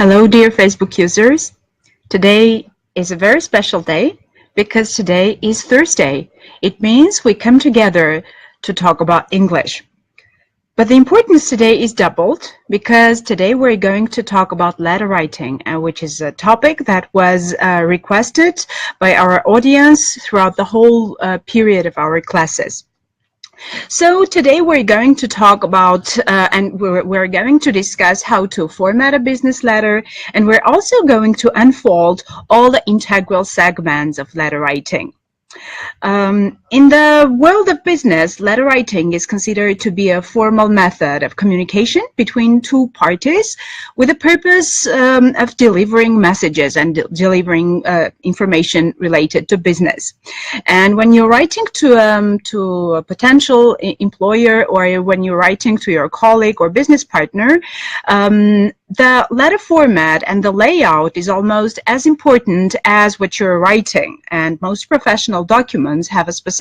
Hello, dear Facebook users. Today is a very special day because today is Thursday. It means we come together to talk about English. But the importance today is doubled because today we're going to talk about letter writing, which is a topic that was requested by our audience throughout the whole period of our classes. So today we're going to talk about and we're going to discuss how to format a business letter, and we're also going to unfold all the integral segments of letter writing. In the world of business, letter writing is considered to be a formal method of communication between two parties with the purpose of delivering messages and delivering information related to business. And when you're writing to a potential employer, or when you're writing to your colleague or business partner, the letter format and the layout is almost as important as what you're writing, and most professional documents have a specific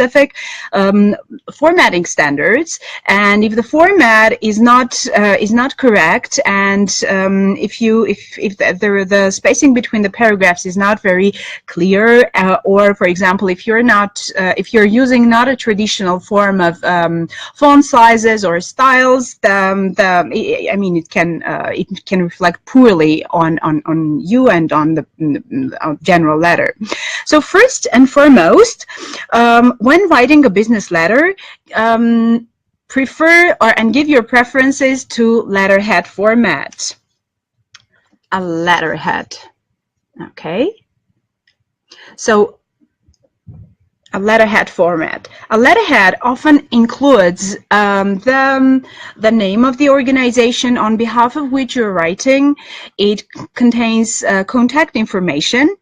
formatting standards, and if the format is not correct, and if the spacing between the paragraphs is not very clear, or for example if you're using not a traditional form of font sizes or styles, it can reflect poorly on you and on the general letter. So first and foremost, when writing a business letter, prefer and give your preferences to letterhead format. A letterhead. Okay. So a letterhead format. A letterhead often includes the name of the organization on behalf of which you're writing. It contains contact information.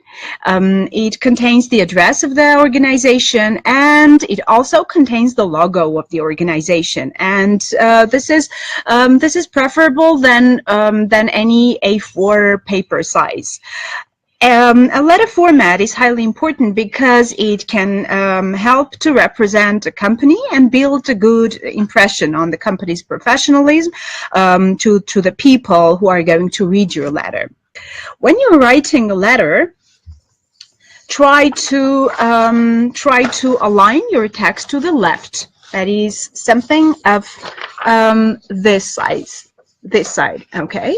It contains the address of the organization, and it also contains the logo of the organization. And this is preferable than any A4 paper size. A letter format is highly important because it can help to represent a company and build a good impression on the company's professionalism to the people who are going to read your letter. When you're writing a letter, try to align your text to the left. That is something of this side, okay?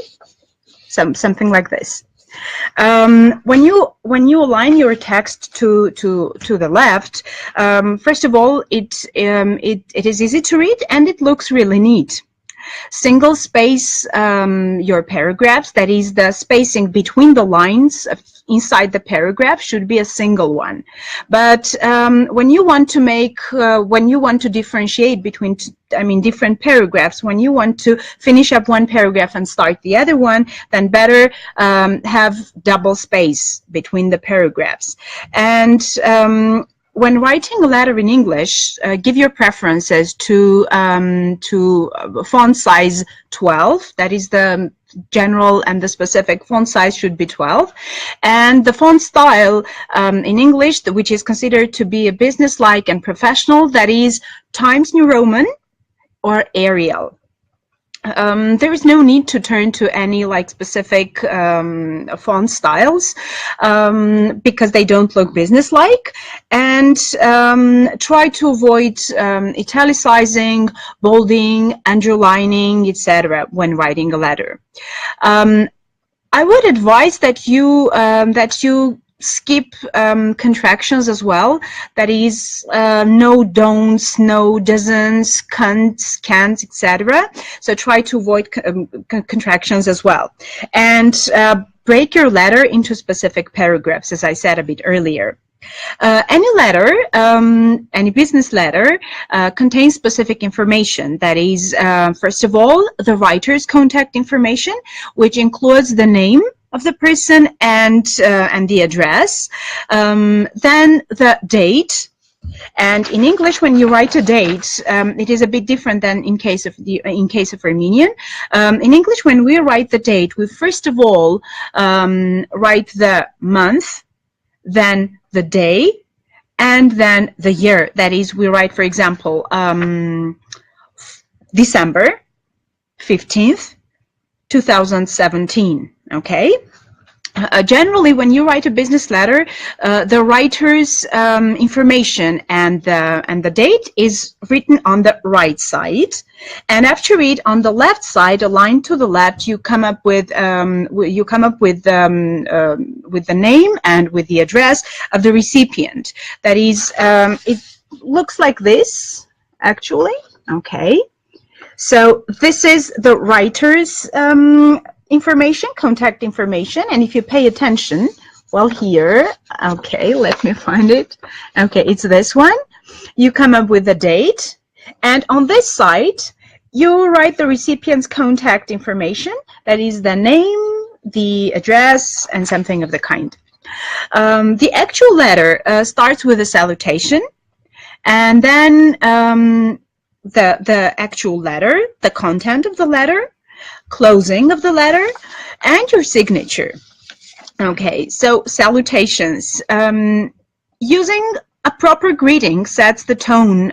Something like this. When you align your text to the left, first of all, it is easy to read and it looks really neat. Single space your paragraphs, that is the spacing between the lines inside the paragraph should be a single one. But when you want to differentiate between different paragraphs, when you want to finish up one paragraph and start the other one, then better have double space between the paragraphs. And when writing a letter in English, give your preferences to font size 12. That is the general, and the specific font size should be 12. And the font style in English, which is considered to be a business-like and professional, that is Times New Roman or Arial. There is no need to turn to any specific font styles because they don't look business-like, and try to avoid italicizing, bolding, underlining, etc. when writing a letter. I would advise that you skip contractions as well. That is no, don'ts, no, doesn't, can't, etc. So try to avoid contractions as well. And break your letter into specific paragraphs, as I said a bit earlier. Any letter, any business letter, contains specific information. That is, first of all, the writer's contact information, which includes the name of the person and the address, then the date. And in English, when you write a date, it is a bit different than in case of Armenian. In English, when we write the date, we first of all write the month, then the day, and then the year. That is, we write, for example, December 15th, 2017. Okay. Generally, when you write a business letter, the writer's information and the date is written on the right side, and after it, on the left side, aligned to the left, you come up with the name and with the address of the recipient. That is, it looks like this, actually. Okay. So this is the writer's information, contact information, and if you pay attention, well, here, okay, let me find it. Okay, it's this one. You come up with the date, and on this side, you write the recipient's contact information, that is the name, the address, and something of the kind. The actual letter starts with a salutation, and then the actual letter, the content of the letter, closing of the letter, and your signature. Okay, so salutations. Using a proper greeting sets the tone,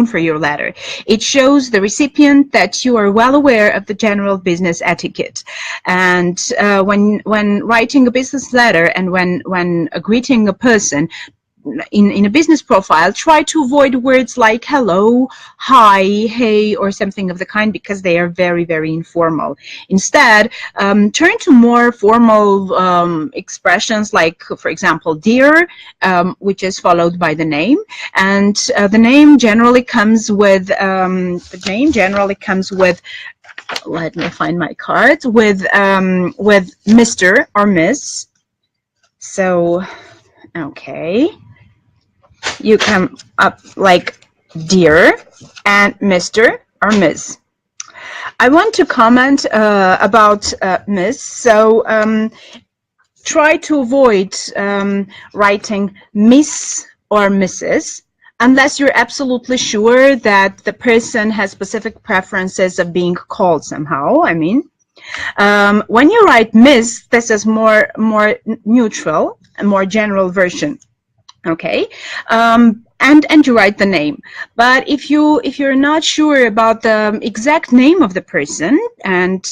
for your letter. It shows the recipient that you are well aware of the general business etiquette. And when writing a business letter and when greeting a person, in a business profile, try to avoid words like hello, hi, hey, or something of the kind, because they are very, very informal. Instead, turn to more formal expressions like, for example, dear, which is followed by the name. And the name generally comes with, let me find my card, with Mr. or Miss. So, okay. You come up like dear and Mr. or Ms. I want to comment about Ms. So try to avoid writing Miss or Mrs. unless you're absolutely sure that the person has specific preferences of being called somehow. I mean, when you write Ms., this is more neutral, a more general version. Okay, and you write the name. But if you're not sure about the exact name of the person, and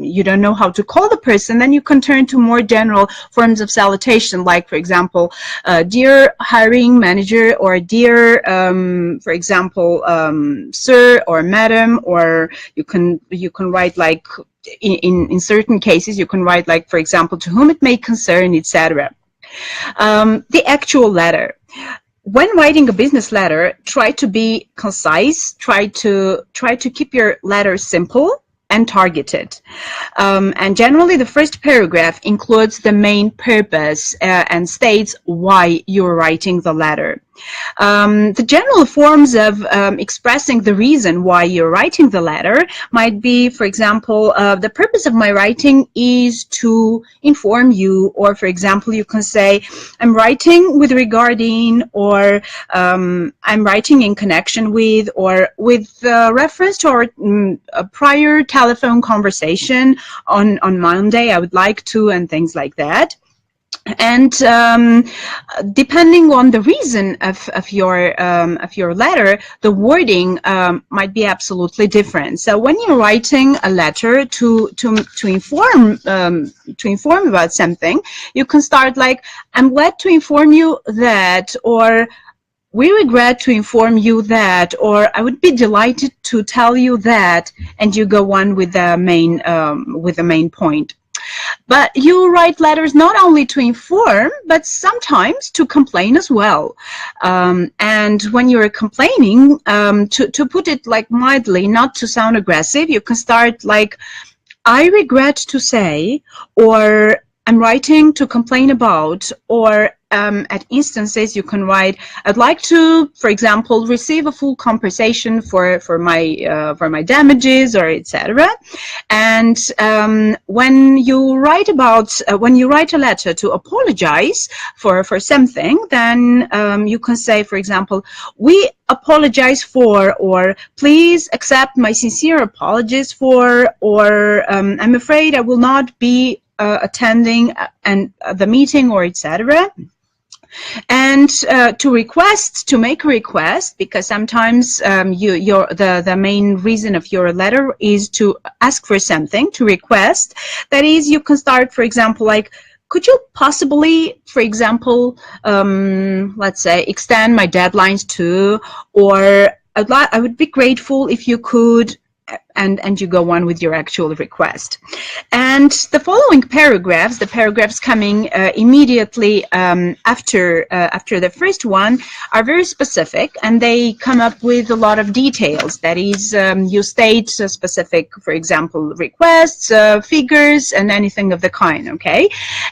you don't know how to call the person, then you can turn to more general forms of salutation, like, for example, dear hiring manager, or dear, for example, sir or madam, or you can write like, in certain cases you can write like, for example, to whom it may concern, etc. The actual letter. When writing a business letter, try to be concise. Try to keep your letter simple and targeted. And generally, the first paragraph includes the main purpose and states why you're writing the letter. The general forms of expressing the reason why you're writing the letter might be, for example, the purpose of my writing is to inform you, or, for example, you can say, I'm writing with regarding, or I'm writing in connection with, or with reference to our a prior telephone conversation on Monday, I would like to, and things like that. And depending on the reason of your letter, the wording might be absolutely different. So when you're writing a letter to inform about something, you can start like, I'm glad to inform you that, or we regret to inform you that, or I would be delighted to tell you that, and you go on with the main point. But you write letters not only to inform, but sometimes to complain as well. And when you're complaining, to put it like mildly, not to sound aggressive, you can start like, I regret to say, or I'm writing to complain about, or at instances you can write, I'd like to, for example, receive a full compensation for my damages, or etc. And when you write a letter to apologize for something, then you can say, for example, we apologize for, or please accept my sincere apologies for, or I'm afraid I will not be attending the meeting, or etc. And to make a request, because sometimes the main reason of your letter is to ask for something, to request. That is, you can start, for example, like, could you possibly, for example, let's say, extend my deadlines to, or I would be grateful if you could, and you go on with your actual request. And the following paragraphs, the paragraphs coming immediately after the first one, are very specific, and they come up with a lot of details. That is, you state specific, for example, requests, figures, and anything of the kind. Okay,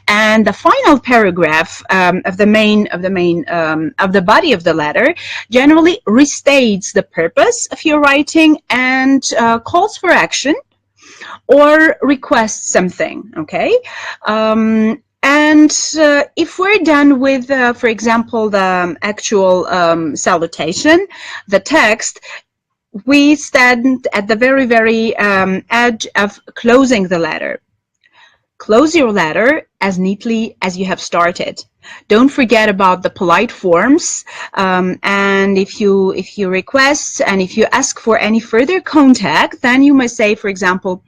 and the final paragraph of the body of the letter generally restates the purpose of your writing and calls for action or requests something. Okay, and if we're done with, for example, the actual salutation, the text, we stand at the very edge of closing the letter. Close your letter as neatly as you have started. Don't forget about the polite forms, and if you request and if you ask for any further contact, then you may say, for example,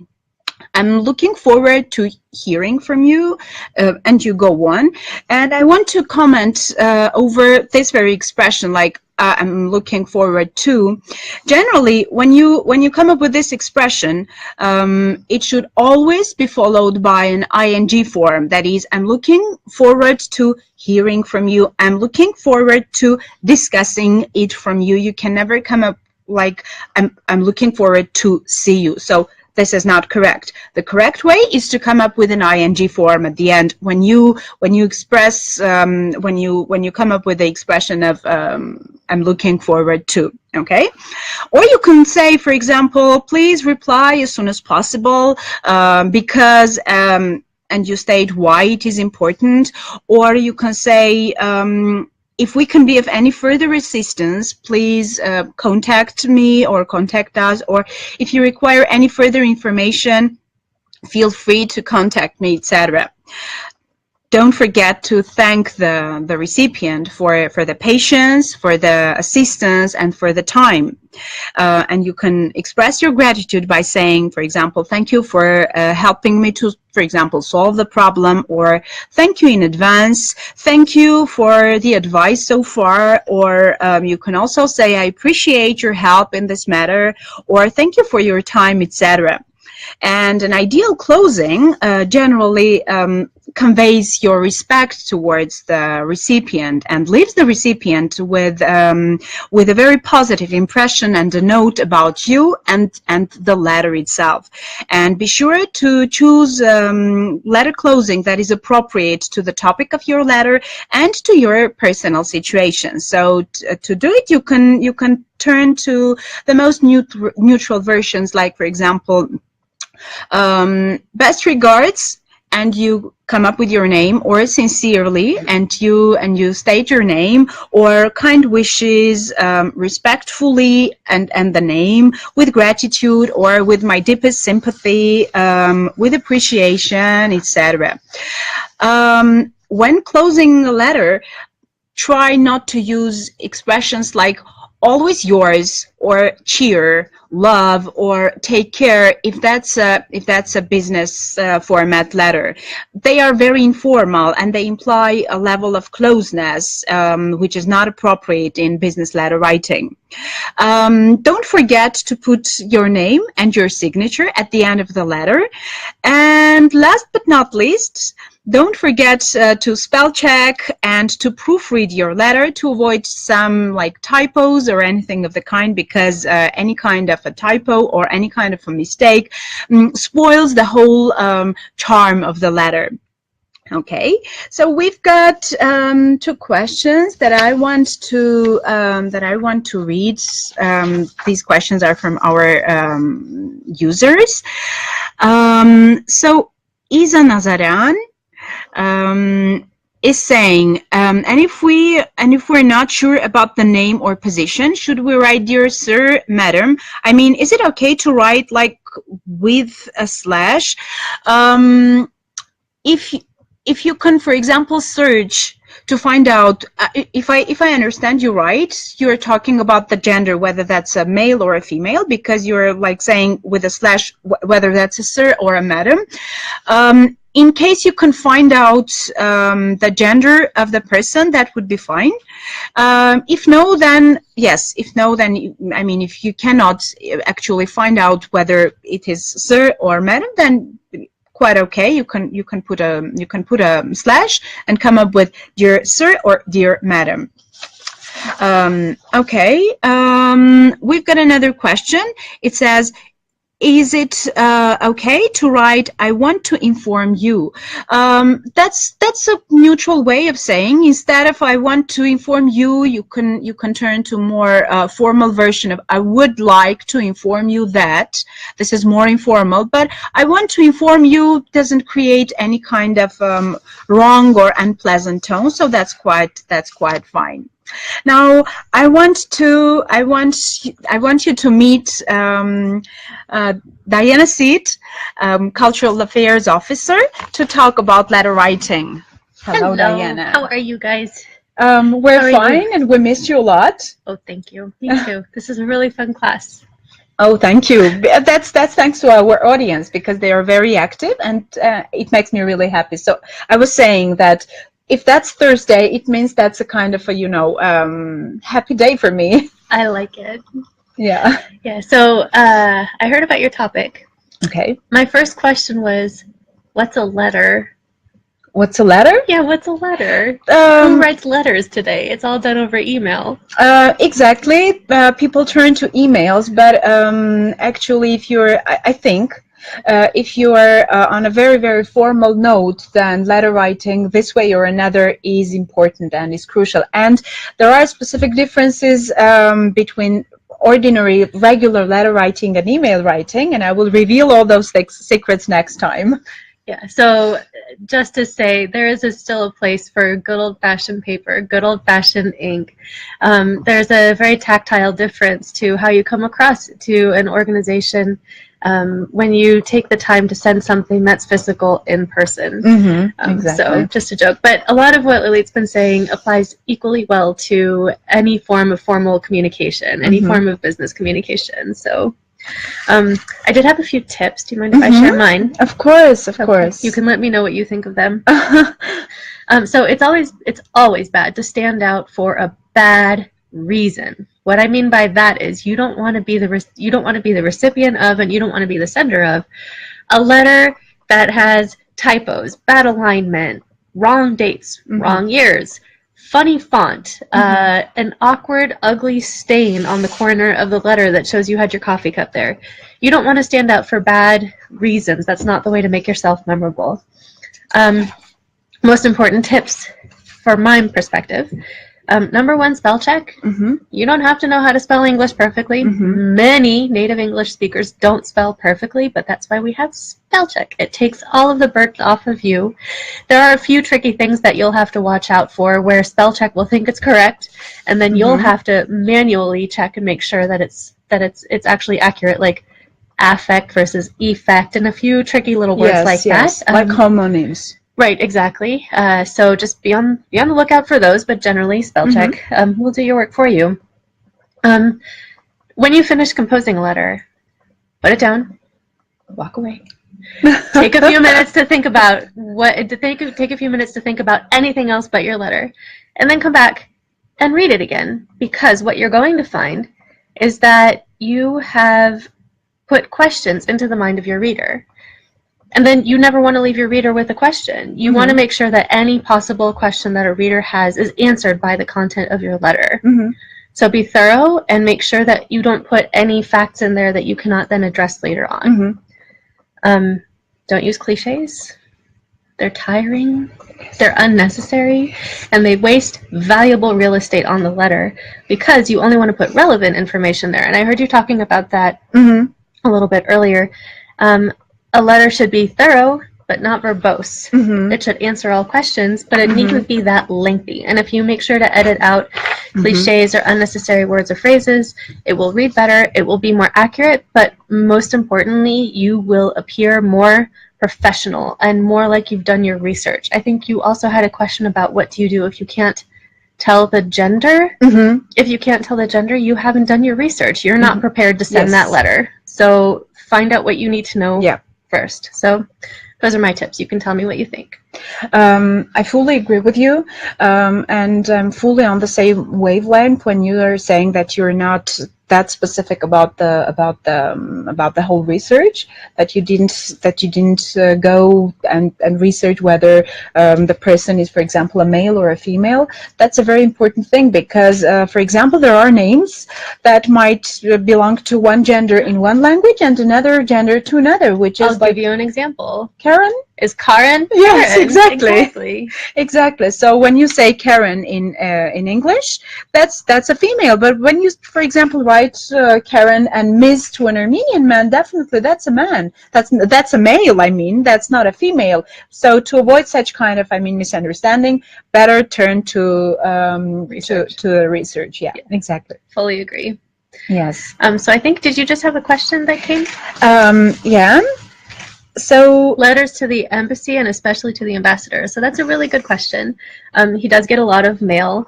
I'm looking forward to hearing from you, and you go on. And I want to comment over this very expression, like, I'm looking forward to. Generally, when you come up with this expression, it should always be followed by an ing form. That is, I'm looking forward to hearing from you. I'm looking forward to discussing it from you. You can never come up like, I'm looking forward to see you. So this is not correct. The correct way is to come up with an ing form at the end when you express, when you come up with the expression of I'm looking forward to. Okay, or you can say, for example, please reply as soon as possible, because and you state why it is important. Or you can say, if we can be of any further assistance, please contact me or contact us. Or if you require any further information, feel free to contact me, etc. Don't forget to thank the recipient for the patience, for the assistance, and for the time. And you can express your gratitude by saying, for example, thank you for helping me to, for example, solve the problem, or thank you in advance, thank you for the advice so far, or you can also say, I appreciate your help in this matter, or thank you for your time, etc. And an ideal closing generally conveys your respect towards the recipient and leaves the recipient with a very positive impression and a note about you and the letter itself. And be sure to choose letter closing that is appropriate to the topic of your letter and to your personal situation. So to do it, you can turn to the most neutral versions, like, for example, best regards, and you come up with your name, or sincerely, and you state your name, or kind wishes, respectfully, and the name, with gratitude, or with my deepest sympathy, with appreciation, etc. When closing a letter, try not to use expressions like always yours, or cheer, love, or take care, if that's a business format letter. They are very informal and they imply a level of closeness which is not appropriate in business letter writing. Don't forget to put your name and your signature at the end of the letter. And last but not least, don't forget to spell check and to proofread your letter to avoid some like typos or anything of the kind, because any kind of a typo or any kind of a mistake spoils the whole charm of the letter. Okay, so we've got 2 questions that I want to read. These questions are from our users. So Isa Nazaran is saying, and if we're not sure about the name or position, should we write dear sir, madam? I mean, is it okay to write like with a slash? If you can, for example, search to find out if I understand you right, you're talking about the gender, whether that's a male or a female, because you're like saying with a slash whether that's a sir or a madam. In case you can find out the gender of the person, that would be fine. If no, then yes. If no, then I mean, if you cannot actually find out whether it is sir or madam, then quite okay. You can put a slash and come up with dear sir or dear madam. Okay. We've got another question. It says, is it okay to write "I want to inform you"? That's a neutral way of saying, instead of "I want to inform you," you can turn to more formal version of "I would like to inform you that." This is more informal, but "I want to inform you" doesn't create any kind of wrong or unpleasant tone, so that's quite fine. Now, I want you to meet Diana Seat, Cultural Affairs Officer, to talk about letter writing. Hello, Diana. How are you guys? We're fine, and we missed you a lot. Oh, thank you. Me too. This is a really fun class. Oh, thank you. That's thanks to our audience, because they are very active, and it makes me really happy. So I was saying that if that's Thursday, it means that's a kind of a, happy day for me. I like it. Yeah. Yeah, so I heard about your topic. Okay. My first question was, what's a letter? What's a letter? Yeah, what's a letter? Who writes letters today? It's all done over email. Exactly. People turn to emails, but actually, if you're, I think, if you are on a very, very formal note, then letter writing this way or another is important and is crucial. And there are specific differences between ordinary, regular letter writing and email writing, and I will reveal all those secrets next time. Yeah, so just to say, there is still a place for good old-fashioned paper, good old-fashioned ink. There's a very tactile difference to how you come across to an organization when you take the time to send something that's physical in person. Mm-hmm, exactly. So just a joke. But a lot of what Lilith's been saying applies equally well to any form of formal communication, any form of business communication. So I did have a few tips. Do you mind if I share mine? Of course, of course. You can let me know what you think of them. So it's always bad to stand out for a bad reason. What I mean by that is you don't want to be the recipient of, and you don't want to be the sender of a letter that has typos, bad alignment, wrong dates, wrong years, funny font, an awkward, ugly stain on the corner of the letter that shows you had your coffee cup there. You don't want to stand out for bad reasons. That's not the way to make yourself memorable. Most important tips from my perspective. Number one, spell check. You don't have to know how to spell English perfectly. Many native English speakers don't spell perfectly, but that's why we have spell check. It takes all of the burden off of you. There are a few tricky things that you'll have to watch out for where spell check will think it's correct, and then you'll have to manually check and make sure that it's actually accurate, like affect versus effect, and a few tricky little words that. Like homonyms. Right, exactly. So just be on the lookout for those, but generally spell check will do your work for you. When you finish composing a letter, put it down, walk away. Take a few minutes to think about take a few minutes to think about anything else but your letter, and then come back and read it again, because what you're going to find is that you have put questions into the mind of your reader. And then you never want to leave your reader with a question. You want to make sure that any possible question that a reader has is answered by the content of your letter. So be thorough and make sure that you don't put any facts in there that you cannot then address later on. Don't use cliches. They're tiring, they're unnecessary, and they waste valuable real estate on the letter because you only want to put relevant information there. And I heard you talking about that a little bit earlier. A letter should be thorough, but not verbose. It should answer all questions, but it needn't be that lengthy. And if you make sure to edit out cliches or unnecessary words or phrases, it will read better, it will be more accurate, but most importantly, you will appear more professional and more like you've done your research. I think you also had a question about what do you do if you can't tell the gender. Mm-hmm. If you can't tell the gender, you haven't done your research. You're not prepared to send Yes. that letter. So find out what you need to know Yeah. first. So those are my tips. You can tell me what you think. I fully agree with you, and I'm fully on the same wavelength when you are saying that you're not that specific about the whole research, that you didn't go and research whether the person is, for example, a male or a female. That's a very important thing because, for example, there are names that might belong to one gender in one language and another gender to another, which is I'll give you an example. Karen. Is Karen? Yes, Karen. exactly. Exactly. So when you say Karen in English, that's a female. But when you, for example, write Karen and Ms. to an Armenian man, definitely that's a man. That's a male. I mean, that's not a female. So to avoid such kind of, misunderstanding, better turn to Research. to research. Yeah, exactly. Fully agree. Yes. So I think, did you just have a question that came? Yeah. So letters to the embassy and especially to the ambassador. So that's a really good question. He does get a lot of mail.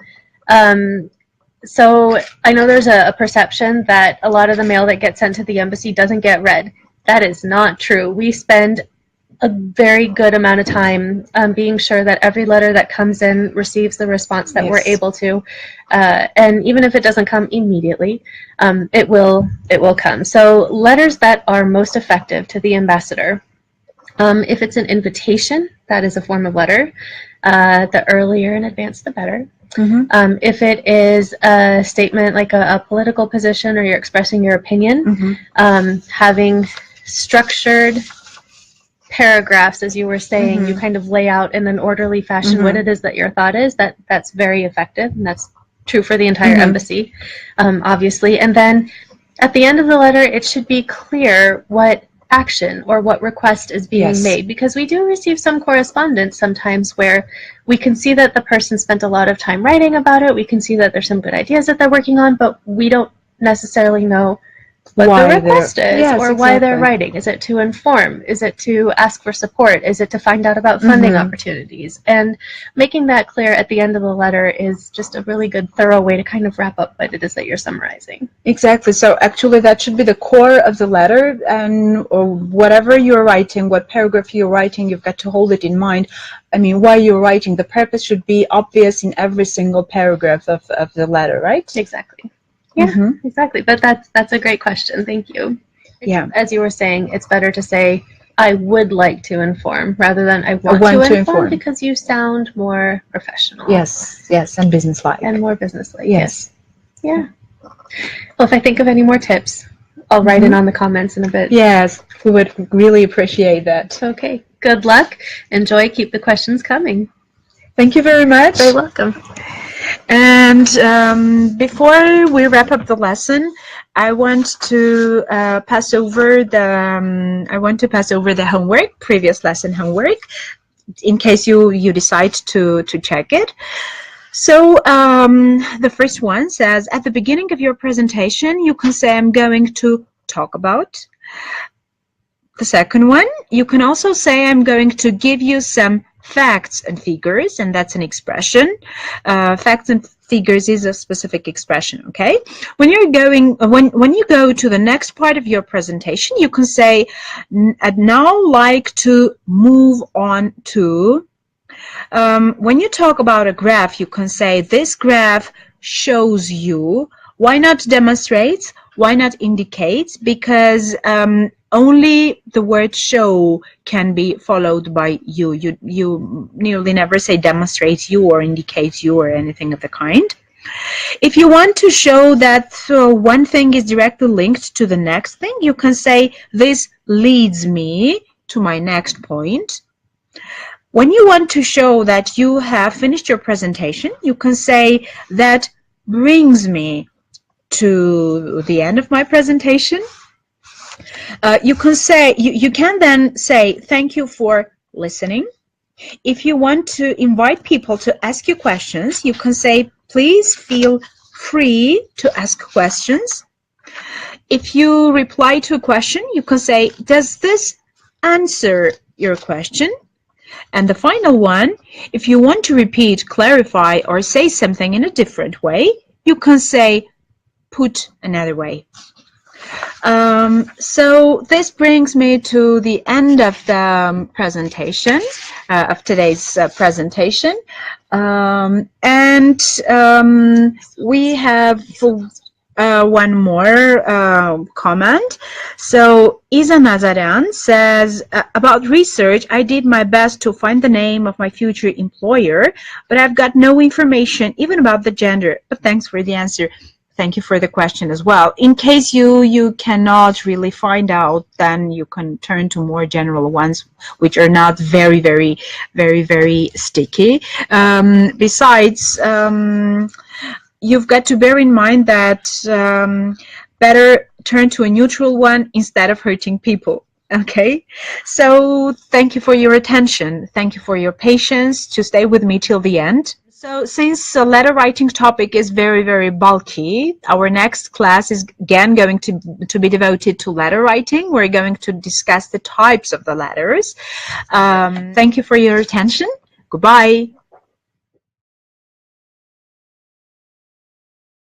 So I know there's a perception that a lot of the mail that gets sent to the embassy doesn't get read. That is not true. We spend a very good amount of time being sure that every letter that comes in receives the response that we're able to, and even if it doesn't come immediately, it will come. So letters that are most effective to the ambassador, if it's an invitation, that is a form of letter. The earlier in advance, the better. Mm-hmm. If it is a statement like a political position or you're expressing your opinion, having structured paragraphs, as you were saying, you kind of lay out in an orderly fashion what it is that your thought is, that's very effective, and that's true for the entire embassy, obviously. And then at the end of the letter, it should be clear what action or what request is being made, because we do receive some correspondence sometimes where we can see that the person spent a lot of time writing about it, we can see that there's some good ideas that they're working on, but we don't necessarily know what the request is, or why they're writing. Is it to inform? Is it to ask for support? Is it to find out about funding opportunities? And making that clear at the end of the letter is just a really good, thorough way to kind of wrap up what it is that you're summarizing. Exactly. So actually that should be the core of the letter, and or whatever you're writing, what paragraph you're writing, you've got to hold it in mind. I mean, why you're writing, the purpose should be obvious in every single paragraph of the letter, right? Exactly. Yeah, exactly. But that's a great question. Thank you. Yeah. As you were saying, it's better to say, I would like to inform, rather than I want to inform, because you sound more professional. Yes, yes, and businesslike. And more businesslike. Yes. Yeah. Well, if I think of any more tips, I'll write in on the comments in a bit. Yes, we would really appreciate that. Okay. Good luck. Enjoy. Keep the questions coming. Thank you very much. You're welcome. And before we wrap up the lesson, I want to pass over the homework, previous lesson homework, in case you decide to check it. So the first one says, at the beginning of your presentation, you can say, I'm going to talk about. The second one, you can also say, I'm going to give you some facts and figures, and that's an expression. Facts and figures is a specific expression, okay? When you go to the next part of your presentation, you can say, I'd now like to move on to. When you talk about a graph, you can say, this graph shows you. Why not demonstrates? Why not indicates? Because only the word show can be followed by you. You nearly never say demonstrate you or indicate you or anything of the kind. If you want to show that one thing is directly linked to the next thing, you can say, this leads me to my next point. When you want to show that you have finished your presentation, you can say, that brings me to the end of my presentation. You can then say, thank you for listening. If you want to invite people to ask you questions, you can say, please feel free to ask questions. If you reply to a question, you can say, does this answer your question. And the final one, if you want to repeat, clarify, or say something in a different way, you can say put another way. So this brings me to the end of the presentation, of today's presentation. We have one more comment. So Isa Nazarian says, about research, I did my best to find the name of my future employer, but I've got no information even about the gender. But thanks for the answer. Thank you for the question as well. In case you cannot really find out, then you can turn to more general ones, which are not very, very, very, very sticky. Besides, you've got to bear in mind that better turn to a neutral one instead of hurting people. Okay, so thank you for your attention. Thank you for your patience to stay with me till the end. So since the letter writing topic is very, very bulky, our next class is again going to be devoted to letter writing. We're going to discuss the types of the letters. Thank you for your attention. Goodbye.